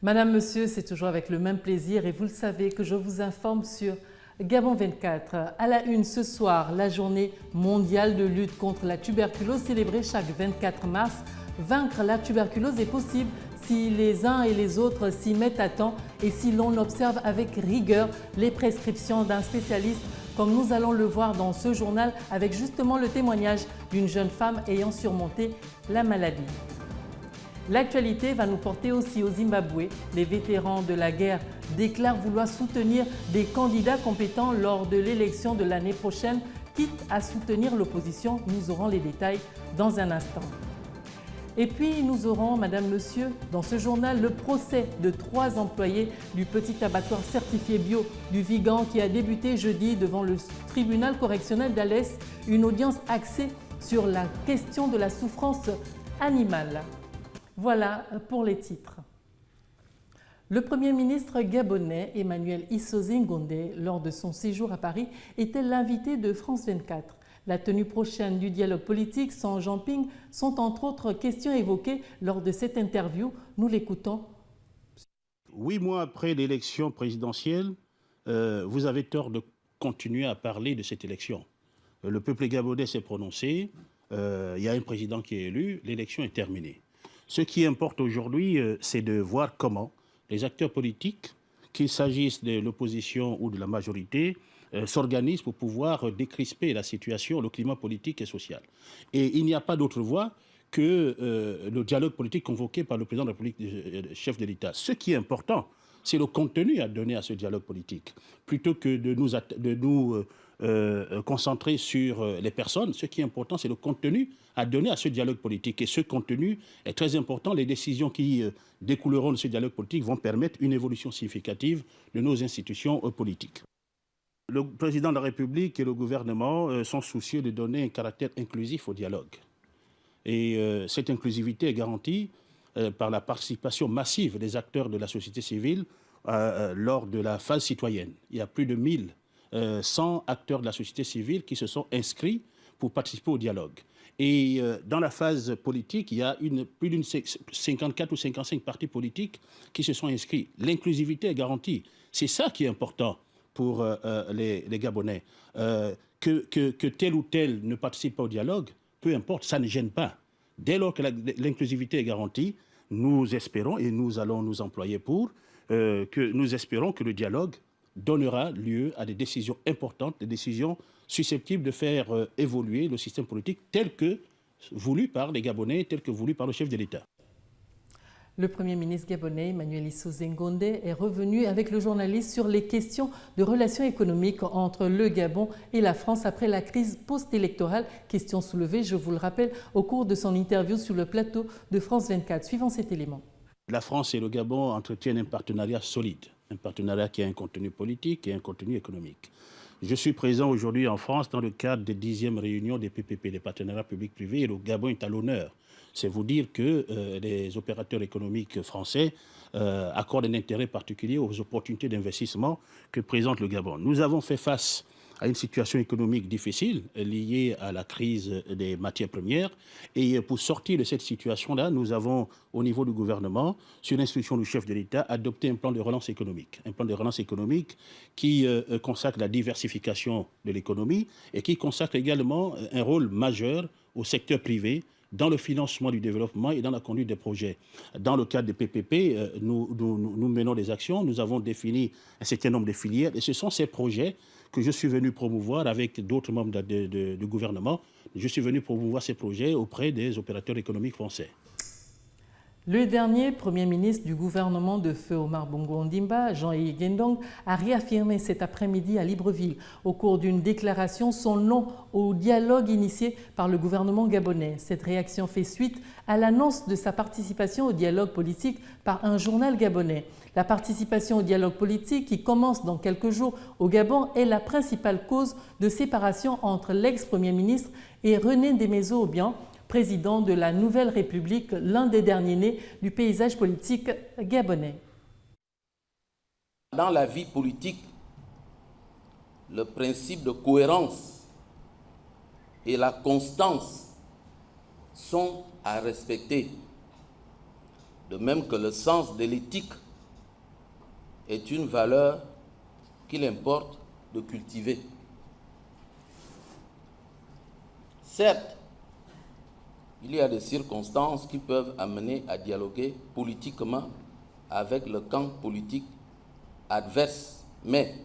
Madame, Monsieur, c'est toujours avec le même plaisir et vous le savez que je vous informe sur Gabon 24. À la une ce soir, la journée mondiale de lutte contre la tuberculose célébrée chaque 24 mars. Vaincre la tuberculose est possible si les uns et les autres s'y mettent à temps et si l'on observe avec rigueur les prescriptions d'un spécialiste, comme nous allons le voir dans ce journal avec justement le témoignage d'une jeune femme ayant surmonté la maladie. L'actualité va nous porter aussi au Zimbabwe. Les vétérans de la guerre déclarent vouloir soutenir des candidats compétents lors de l'élection de l'année prochaine, quitte à soutenir l'opposition. Nous aurons les détails dans un instant. Et puis nous aurons, Madame, Monsieur, dans ce journal, le procès de 3 employés du petit abattoir certifié bio du Vigan qui a débuté jeudi devant le tribunal correctionnel d'Alès, une audience axée sur la question de la souffrance animale. Voilà pour les titres. Le Premier ministre gabonais Emmanuel Issoze Ngondé, lors de son séjour à Paris, était l'invité de France 24. La tenue prochaine du dialogue politique sans Jean Ping sont entre autres questions évoquées lors de cette interview. Nous l'écoutons. 8 mois après l'élection présidentielle, vous avez tort de continuer à parler de cette élection. Le peuple gabonais s'est prononcé, il y a un président qui est élu, l'élection est terminée. Ce qui importe aujourd'hui, c'est de voir comment les acteurs politiques, qu'il s'agisse de l'opposition ou de la majorité, s'organisent pour pouvoir décrisper la situation, le climat politique et social. Et il n'y a pas d'autre voie que le dialogue politique convoqué par le président de la République, le chef de l'État. Ce qui est important, c'est le contenu à donner à ce dialogue politique. Plutôt que de nous concentrer sur les personnes, ce qui est important, c'est le contenu à donner à ce dialogue politique. Et ce contenu est très important. Les décisions qui découleront de ce dialogue politique vont permettre une évolution significative de nos institutions politiques. Le président de la République et le gouvernement sont soucieux de donner un caractère inclusif au dialogue. Et cette inclusivité est garantie par la participation massive des acteurs de la société civile lors de la phase citoyenne. Il y a plus de 1100 acteurs de la société civile qui se sont inscrits pour participer au dialogue. Et dans la phase politique, il y a plus d'une 54 ou 55 partis politiques qui se sont inscrits. L'inclusivité est garantie. C'est ça qui est important pour les Gabonais. Que tel ou tel ne participe pas au dialogue, peu importe, ça ne gêne pas. Dès lors que l'inclusivité est garantie, nous espérons, et nous allons nous employer pour, nous espérons que le dialogue donnera lieu à des décisions importantes, des décisions susceptibles de faire évoluer le système politique tel que voulu par les Gabonais, tel que voulu par le chef de l'État. Le Premier ministre gabonais Emmanuel Issoze Ngondé est revenu avec le journaliste sur les questions de relations économiques entre le Gabon et la France après la crise post-électorale. Question soulevée, je vous le rappelle, au cours de son interview sur le plateau de France 24. Suivant cet élément. La France et le Gabon entretiennent un partenariat solide, un partenariat qui a un contenu politique et un contenu économique. Je suis présent aujourd'hui en France dans le cadre des 10e réunions des PPP, des partenariats publics-privés, et le Gabon est à l'honneur. C'est vous dire que les opérateurs économiques français accordent un intérêt particulier aux opportunités d'investissement que présente le Gabon. Nous avons fait face à une situation économique difficile liée à la crise des matières premières. Et pour sortir de cette situation-là, nous avons, au niveau du gouvernement, sur l'instruction du chef de l'État, adopté un plan de relance économique. Un plan de relance économique qui consacre la diversification de l'économie et qui consacre également un rôle majeur au secteur privé dans le financement du développement et dans la conduite des projets. Dans le cadre des PPP, nous menons des actions, nous avons défini un certain nombre de filières et ce sont ces projets que je suis venu promouvoir avec d'autres membres du gouvernement. Je suis venu promouvoir ces projets auprès des opérateurs économiques français. Le dernier Premier ministre du gouvernement de feu Omar Bongo Ondimba, Jean-Yves Gendong, a réaffirmé cet après-midi à Libreville, au cours d'une déclaration, son non au dialogue initié par le gouvernement gabonais. Cette réaction fait suite à l'annonce de sa participation au dialogue politique par un journal gabonais. La participation au dialogue politique, qui commence dans quelques jours au Gabon, est la principale cause de séparation entre l'ex-premier ministre et René Desmaisons-Obiang, président de la Nouvelle République, l'un des derniers nés du paysage politique gabonais. Dans la vie politique, le principe de cohérence et la constance sont à respecter, de même que le sens de l'éthique est une valeur qu'il importe de cultiver. Certes, il y a des circonstances qui peuvent amener à dialoguer politiquement avec le camp politique adverse, mais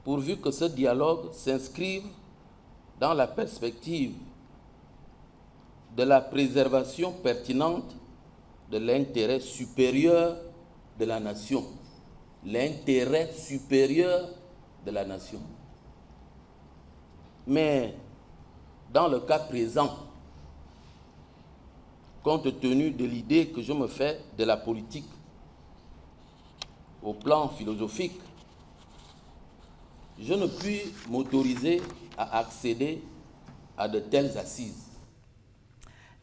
pourvu que ce dialogue s'inscrive dans la perspective de la préservation pertinente de l'intérêt supérieur de la nation. L'intérêt supérieur de la nation. Mais dans le cas présent, compte tenu de l'idée que je me fais de la politique au plan philosophique, je ne puis m'autoriser à accéder à de telles assises.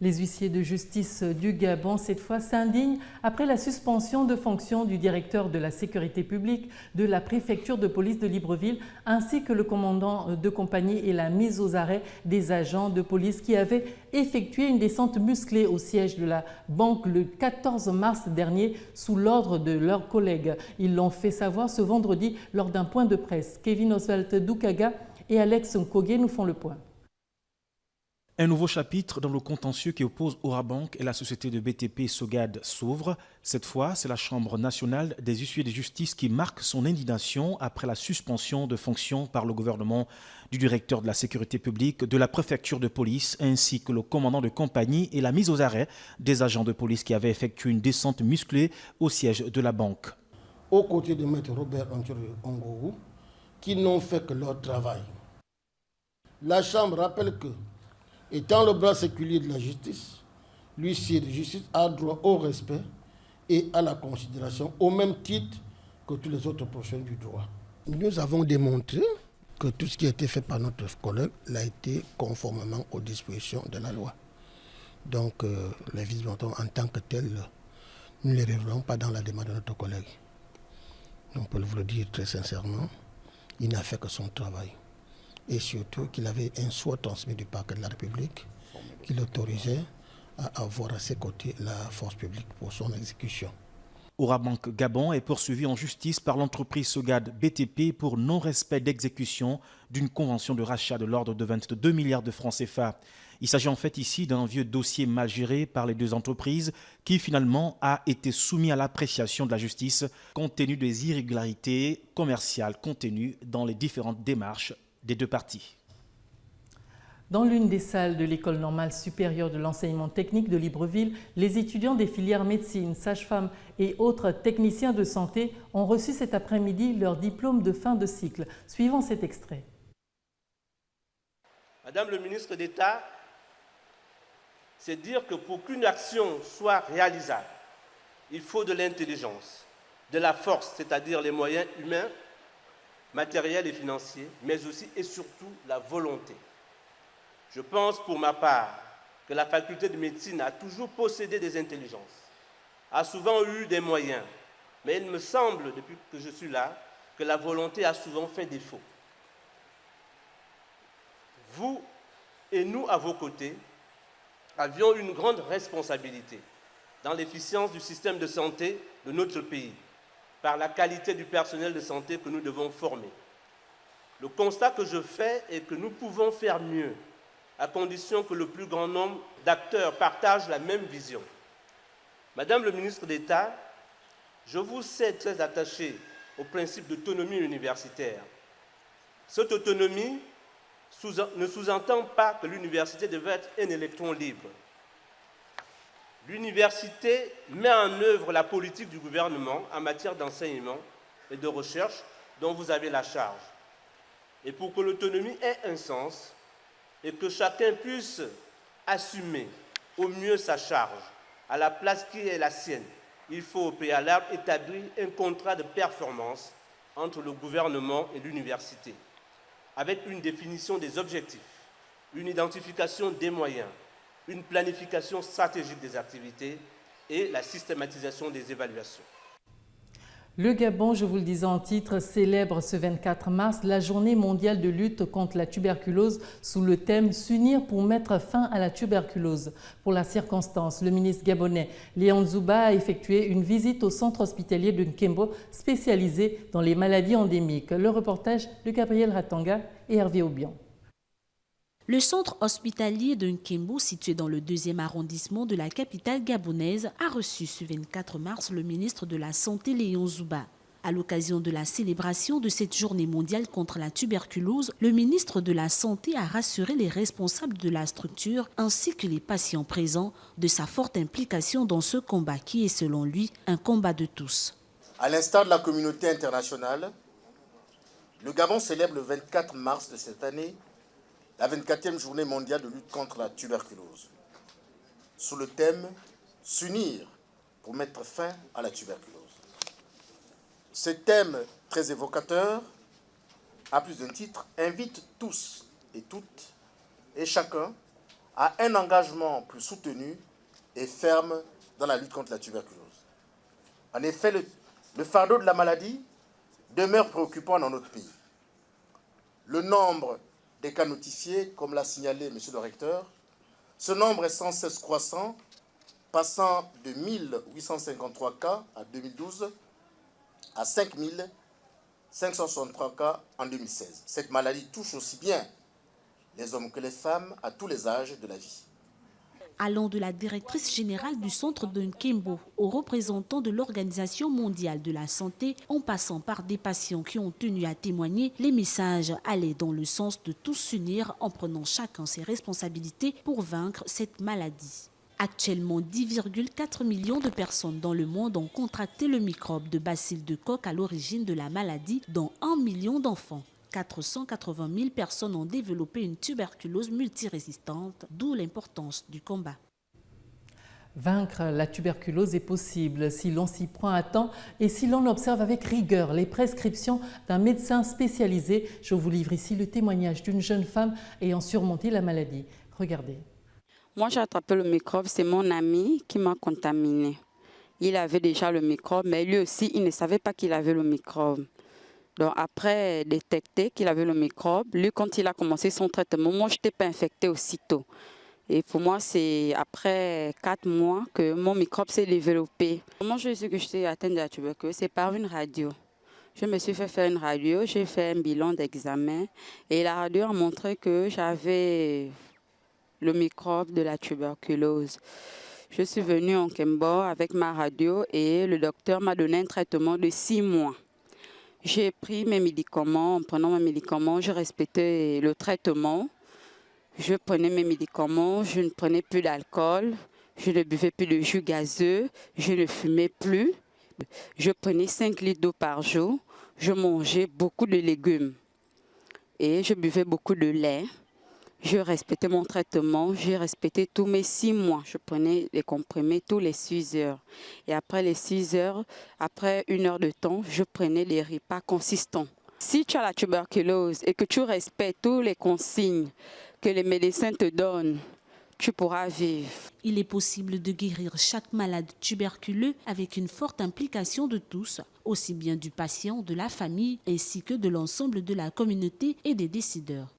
Les huissiers de justice du Gabon, cette fois, s'indignent après la suspension de fonction du directeur de la sécurité publique de la préfecture de police de Libreville, ainsi que le commandant de compagnie et la mise aux arrêts des agents de police qui avaient effectué une descente musclée au siège de la banque le 14 mars dernier sous l'ordre de leurs collègues. Ils l'ont fait savoir ce vendredi lors d'un point de presse. Kevin Oswald Doukaga et Alex Nkogué nous font le point. Un nouveau chapitre dans le contentieux qui oppose Orabank et la société de BTP Sogad s'ouvre. Cette fois, c'est la Chambre nationale des huissiers de justice qui marque son indignation après la suspension de fonction par le gouvernement du directeur de la sécurité publique, de la préfecture de police, ainsi que le commandant de compagnie et la mise aux arrêts des agents de police qui avaient effectué une descente musclée au siège de la banque. Aux côtés de M. Robert Ongourou, qui n'ont fait que leur travail. La Chambre rappelle que, étant le bras séculier de la justice, l'huissier de justice a droit au respect et à la considération au même titre que tous les autres professionnels du droit. Nous avons démontré que tout ce qui a été fait par notre collègue l'a été conformément aux dispositions de la loi. Donc, les vice-présidents en tant que tels, nous ne les révélons pas dans la demande de notre collègue. On peut vous le dire très sincèrement, il n'a fait que son travail. Et surtout qu'il avait un souhait transmis du parquet de la République qui l'autorisait à avoir à ses côtés la force publique pour son exécution. Orabank Gabon est poursuivi en justice par l'entreprise Sogad BTP pour non-respect d'exécution d'une convention de rachat de l'ordre de 22 milliards de francs CFA. Il s'agit en fait ici d'un vieux dossier mal géré par les deux entreprises qui finalement a été soumis à l'appréciation de la justice compte tenu des irrégularités commerciales contenues dans les différentes démarches des deux parties. Dans l'une des salles de l'École normale supérieure de l'enseignement technique de Libreville, les étudiants des filières médecine, sage-femme et autres techniciens de santé ont reçu cet après-midi leur diplôme de fin de cycle. Suivons cet extrait. Madame le ministre d'État, c'est dire que pour qu'une action soit réalisable, il faut de l'intelligence, de la force, c'est-à-dire les moyens humains, matériels et financiers, mais aussi et surtout la volonté. Je pense pour ma part que la faculté de médecine a toujours possédé des intelligences, a souvent eu des moyens, mais il me semble, depuis que je suis là, que la volonté a souvent fait défaut. Vous et nous, à vos côtés, avions une grande responsabilité dans l'efficience du système de santé de notre pays, par la qualité du personnel de santé que nous devons former. Le constat que je fais est que nous pouvons faire mieux, à condition que le plus grand nombre d'acteurs partagent la même vision. Madame le ministre d'État, je vous sais très attaché au principe d'autonomie universitaire. Cette autonomie ne sous-entend pas que l'université devait être un électron libre. L'université met en œuvre la politique du gouvernement en matière d'enseignement et de recherche dont vous avez la charge. Et pour que l'autonomie ait un sens et que chacun puisse assumer au mieux sa charge à la place qui est la sienne, il faut au préalable établir un contrat de performance entre le gouvernement et l'université, avec une définition des objectifs, une identification des moyens, une planification stratégique des activités et la systématisation des évaluations. Le Gabon, je vous le disais en titre, célèbre ce 24 mars la journée mondiale de lutte contre la tuberculose sous le thème « S'unir pour mettre fin à la tuberculose ». Pour la circonstance, le ministre gabonais Léon Nzouba a effectué une visite au centre hospitalier de Nkembo spécialisé dans les maladies endémiques. Le reportage de Gabriel Ratanga et Hervé Aubian. Le centre hospitalier de Nkembo, situé dans le 2e arrondissement de la capitale gabonaise, a reçu ce 24 mars le ministre de la Santé Léon Nzouba. À l'occasion de la célébration de cette journée mondiale contre la tuberculose, le ministre de la Santé a rassuré les responsables de la structure ainsi que les patients présents de sa forte implication dans ce combat qui est selon lui un combat de tous. À l'instar de la communauté internationale, le Gabon célèbre le 24 mars de cette année la 24e journée mondiale de lutte contre la tuberculose, sous le thème « S'unir pour mettre fin à la tuberculose ». Ce thème très évocateur, à plus d'un titre, invite tous et toutes et chacun à un engagement plus soutenu et ferme dans la lutte contre la tuberculose. En effet, le fardeau de la maladie demeure préoccupant dans notre pays. Le nombre des cas notifiés, comme l'a signalé M. le recteur, ce nombre est sans cesse croissant, passant de 1853 cas en 2012 à 5563 cas en 2016. Cette maladie touche aussi bien les hommes que les femmes à tous les âges de la vie. Allant de la directrice générale du centre de Nkembo aux représentants de l'Organisation mondiale de la santé, en passant par des patients qui ont tenu à témoigner, les messages allaient dans le sens de tous s'unir en prenant chacun ses responsabilités pour vaincre cette maladie. Actuellement, 10,4 millions de personnes dans le monde ont contracté le microbe de bacille de Koch à l'origine de la maladie, dont 1 million d'enfants. 480 000 personnes ont développé une tuberculose multirésistante, d'où l'importance du combat. Vaincre la tuberculose est possible si l'on s'y prend à temps et si l'on observe avec rigueur les prescriptions d'un médecin spécialisé. Je vous livre ici le témoignage d'une jeune femme ayant surmonté la maladie. Regardez. Moi, j'ai attrapé le microbe, c'est mon ami qui m'a contaminé. Il avait déjà le microbe, mais lui aussi, il ne savait pas qu'il avait le microbe. Donc après détecter qu'il avait le microbe, lui quand il a commencé son traitement, moi je n'étais pas infectée aussitôt. Et pour moi c'est après 4 mois que mon microbe s'est développé. Moi je sais que j'étais atteinte de la tuberculose, c'est par une radio. Je me suis fait faire une radio, j'ai fait un bilan d'examen et la radio a montré que j'avais le microbe de la tuberculose. Je suis venue en Nkembo avec ma radio et le docteur m'a donné un traitement de 6 mois. J'ai pris mes médicaments. En prenant mes médicaments, je respectais le traitement. Je prenais mes médicaments, je ne prenais plus d'alcool, je ne buvais plus de jus gazeux, je ne fumais plus. Je prenais 5 litres d'eau par jour. Je mangeais beaucoup de légumes et je buvais beaucoup de lait. Je respectais mon traitement, j'ai respecté tous mes 6 mois. Je prenais les comprimés tous les 6 heures. Et après les 6 heures, après 1 heure de temps, je prenais des repas consistants. Si tu as la tuberculose et que tu respectes toutes les consignes que les médecins te donnent, tu pourras vivre. Il est possible de guérir chaque malade tuberculeux avec une forte implication de tous, aussi bien du patient, de la famille, ainsi que de l'ensemble de la communauté et des décideurs.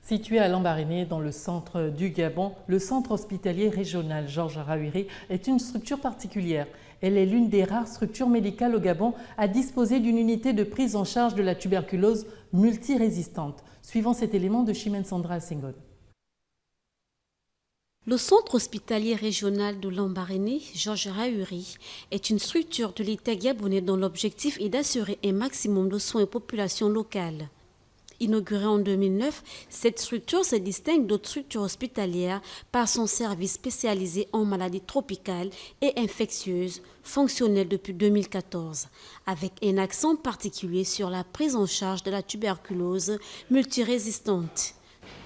Situé à Lambaréné, dans le centre du Gabon, le centre hospitalier régional Georges Rahuri est une structure particulière. Elle est l'une des rares structures médicales au Gabon à disposer d'une unité de prise en charge de la tuberculose multirésistante. Suivant cet élément de Chimène Sandra Senghor. Le centre hospitalier régional de Lambaréné, Georges Rahuri, est une structure de l'État gabonais dont l'objectif est d'assurer un maximum de soins aux populations locales. Inaugurée en 2009, cette structure se distingue d'autres structures hospitalières par son service spécialisé en maladies tropicales et infectieuses, fonctionnel depuis 2014, avec un accent particulier sur la prise en charge de la tuberculose multirésistante.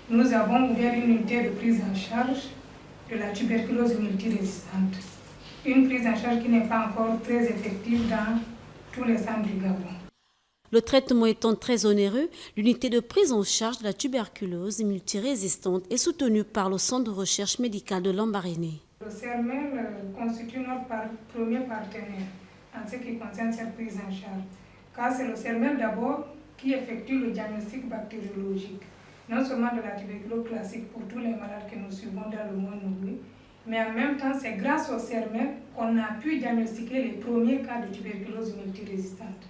Nous avons ouvert une unité de prise en charge de la tuberculose multirésistante. Une prise en charge qui n'est pas encore très effective dans tous les centres du Gabon. Le traitement étant très onéreux, l'unité de prise en charge de la tuberculose multirésistante est soutenue par le Centre de recherche médicale de Lambaréné. Le CERMEL constitue notre premier partenaire en ce qui concerne cette prise en charge. Car c'est le CERMEL d'abord qui effectue le diagnostic bactériologique, non seulement de la tuberculose classique pour tous les malades que nous suivons dans le monde nouveau, mais en même temps, c'est grâce au CERMEL qu'on a pu diagnostiquer les premiers cas de tuberculose multirésistante.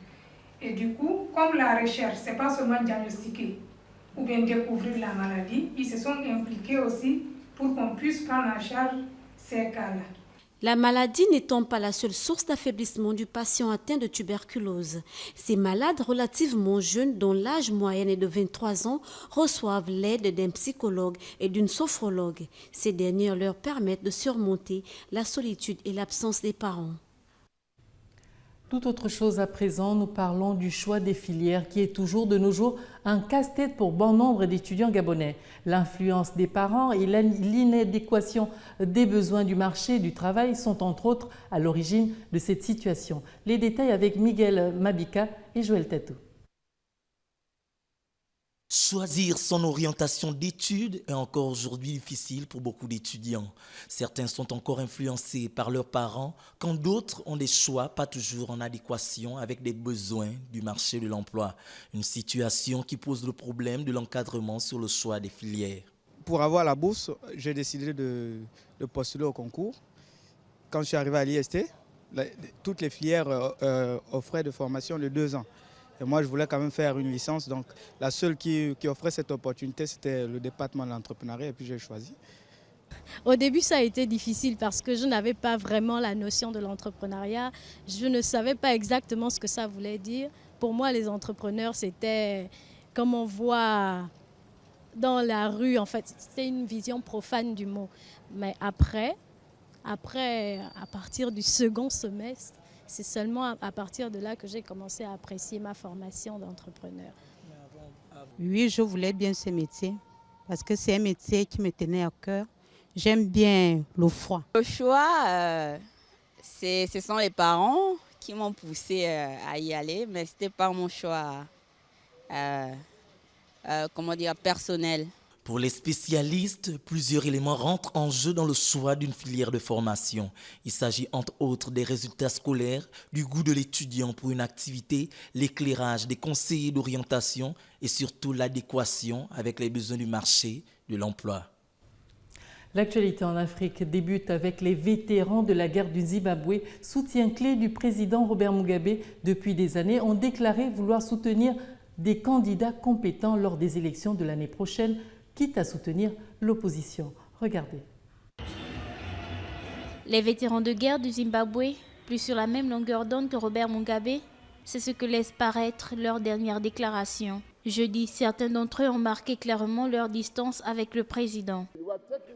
Et du coup, comme la recherche, ce n'est pas seulement diagnostiquer ou bien découvrir la maladie, ils se sont impliqués aussi pour qu'on puisse prendre en charge ces cas-là. La maladie n'étant pas la seule source d'affaiblissement du patient atteint de tuberculose, ces malades relativement jeunes, dont l'âge moyen est de 23 ans, reçoivent l'aide d'un psychologue et d'une sophrologue. Ces dernières leur permettent de surmonter la solitude et l'absence des parents. Tout autre chose à présent, nous parlons du choix des filières qui est toujours de nos jours un casse-tête pour bon nombre d'étudiants gabonais. L'influence des parents et l'inadéquation des besoins du marché du travail sont entre autres à l'origine de cette situation. Les détails avec Miguel Mabika et Joël Tatou. Choisir son orientation d'études est encore aujourd'hui difficile pour beaucoup d'étudiants. Certains sont encore influencés par leurs parents, quand d'autres ont des choix pas toujours en adéquation avec les besoins du marché de l'emploi. Une situation qui pose le problème de l'encadrement sur le choix des filières. Pour avoir la bourse, j'ai décidé de postuler au concours. Quand je suis arrivé à l'IST, toutes les filières offraient de formation de 2 ans. Et moi, je voulais quand même faire une licence. Donc, la seule qui offrait cette opportunité, c'était le département de l'entrepreneuriat et puis j'ai choisi. Au début, ça a été difficile parce que je n'avais pas vraiment la notion de l'entrepreneuriat. Je ne savais pas exactement ce que ça voulait dire. Pour moi, les entrepreneurs, c'était comme on voit dans la rue. En fait, c'était une vision profane du mot. Mais après, à partir du second semestre, c'est seulement à partir de là que j'ai commencé à apprécier ma formation d'entrepreneur. Oui, je voulais bien ce métier parce que c'est un métier qui me tenait à cœur. J'aime bien le froid. Le choix, ce sont les parents qui m'ont poussé à y aller, mais ce n'était pas mon choix personnel. Pour les spécialistes, plusieurs éléments rentrent en jeu dans le choix d'une filière de formation. Il s'agit entre autres des résultats scolaires, du goût de l'étudiant pour une activité, l'éclairage des conseillers d'orientation et surtout l'adéquation avec les besoins du marché de l'emploi. L'actualité en Afrique débute avec les vétérans de la guerre du Zimbabwe, soutien clé du président Robert Mugabe depuis des années, ont déclaré vouloir soutenir des candidats compétents lors des élections de l'année prochaine, quitte à soutenir l'opposition. Regardez. Les vétérans de guerre du Zimbabwe, plus sur la même longueur d'onde que Robert Mugabe, c'est ce que laisse paraître leur dernière déclaration. Jeudi, certains d'entre eux ont marqué clairement leur distance avec le président.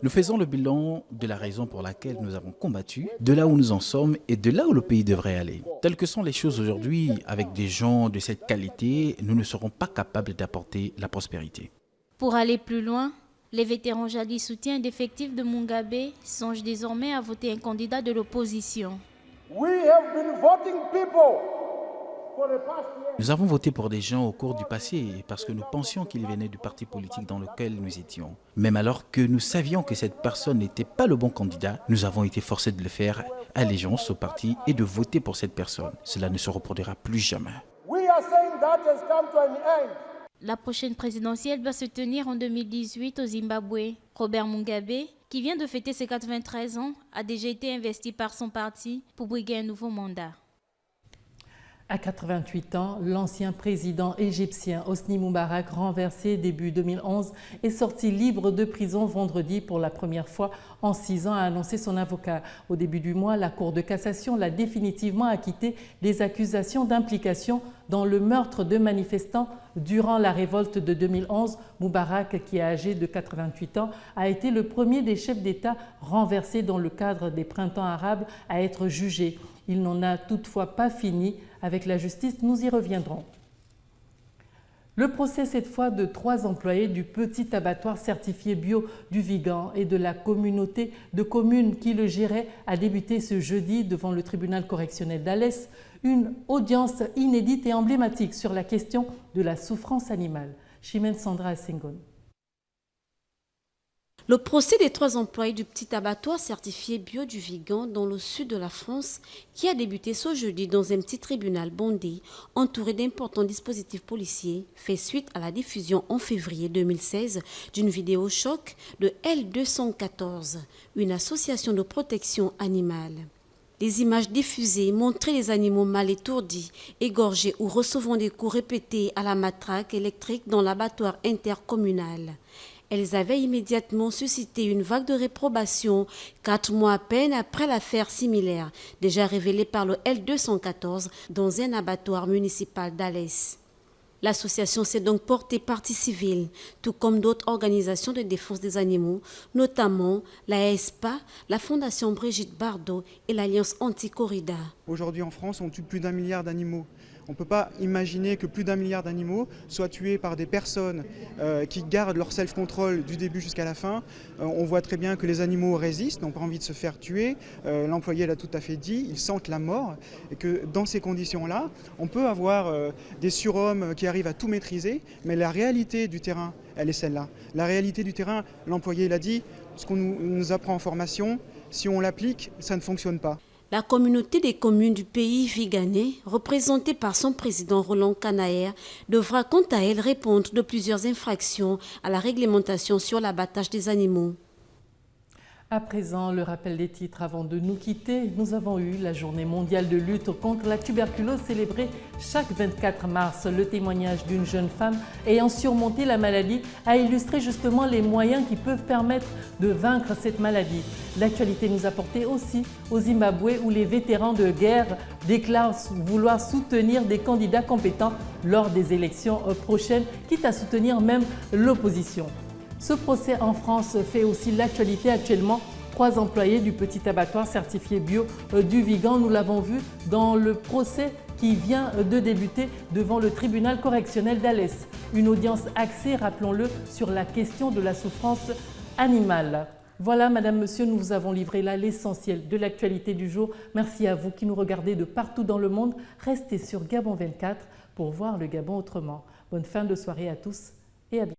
Nous faisons le bilan de la raison pour laquelle nous avons combattu, de là où nous en sommes et de là où le pays devrait aller. Telles que sont les choses aujourd'hui, avec des gens de cette qualité, nous ne serons pas capables d'apporter la prospérité. Pour aller plus loin, les vétérans jadis soutiens d'effectifs de Mugabe songent désormais à voter un candidat de l'opposition. Nous avons voté pour des gens au cours du passé parce que nous pensions qu'ils venaient du parti politique dans lequel nous étions. Même alors que nous savions que cette personne n'était pas le bon candidat, nous avons été forcés de le faire allégeance au parti et de voter pour cette personne. Cela ne se reproduira plus jamais. La prochaine présidentielle va se tenir en 2018 au Zimbabwe. Robert Mugabe, qui vient de fêter ses 93 ans, a déjà été investi par son parti pour briguer un nouveau mandat. À 88 ans, l'ancien président égyptien Hosni Moubarak, renversé début 2011, est sorti libre de prison vendredi pour la première fois en 6 ans, a annoncé son avocat. Au début du mois, la Cour de cassation l'a définitivement acquitté des accusations d'implication dans le meurtre de manifestants durant la révolte de 2011. Moubarak, qui est âgé de 88 ans, a été le premier des chefs d'État renversés dans le cadre des printemps arabes à être jugé. Il n'en a toutefois pas fini avec la justice, nous y reviendrons. Le procès cette fois de 3 employés du petit abattoir certifié bio du Vigan et de la communauté de communes qui le gérait a débuté ce jeudi devant le tribunal correctionnel d'Alès, une audience inédite et emblématique sur la question de la souffrance animale. Chimène Sandra Senghon. Le procès des 3 employés du petit abattoir certifié bio du Vigan dans le sud de la France, qui a débuté ce jeudi dans un petit tribunal bondé, entouré d'importants dispositifs policiers, fait suite à la diffusion en février 2016 d'une vidéo choc de L214, une association de protection animale. Les images diffusées montraient les animaux mal étourdis, égorgés ou recevant des coups répétés à la matraque électrique dans l'abattoir intercommunal. Elles avaient immédiatement suscité une vague de réprobation 4 mois à peine après l'affaire similaire, déjà révélée par le L214 dans un abattoir municipal d'Alès. L'association s'est donc portée partie civile, tout comme d'autres organisations de défense des animaux, notamment la ESPA, la Fondation Brigitte Bardot et l'Alliance Anti-Corrida. Aujourd'hui en France, on tue plus d'1 milliard d'animaux. On ne peut pas imaginer que plus d'1 milliard d'animaux soient tués par des personnes qui gardent leur self-control du début jusqu'à la fin. On voit très bien que les animaux résistent, n'ont pas envie de se faire tuer. L'employé l'a tout à fait dit, ils sentent la mort. Et que dans ces conditions-là, on peut avoir des surhommes qui arrivent à tout maîtriser, mais la réalité du terrain, elle est celle-là. La réalité du terrain, l'employé l'a dit, ce qu'on nous apprend en formation, si on l'applique, ça ne fonctionne pas. La communauté des communes du pays viganais, représentée par son président Roland Canaer, devra quant à elle répondre de plusieurs infractions à la réglementation sur l'abattage des animaux. À présent, le rappel des titres avant de nous quitter. Nous avons eu la journée mondiale de lutte contre la tuberculose célébrée chaque 24 mars. Le témoignage d'une jeune femme ayant surmonté la maladie a illustré justement les moyens qui peuvent permettre de vaincre cette maladie. L'actualité nous a porté aussi au Zimbabwe où les vétérans de guerre déclarent vouloir soutenir des candidats compétents lors des élections prochaines, quitte à soutenir même l'opposition. Ce procès en France fait aussi l'actualité actuellement. 3 employés du petit abattoir certifié bio du Vigan, nous l'avons vu dans le procès qui vient de débuter devant le tribunal correctionnel d'Alès. Une audience axée, rappelons-le, sur la question de la souffrance animale. Voilà, Madame, Monsieur, nous vous avons livré là l'essentiel de l'actualité du jour. Merci à vous qui nous regardez de partout dans le monde. Restez sur Gabon 24 pour voir le Gabon autrement. Bonne fin de soirée à tous et à bientôt.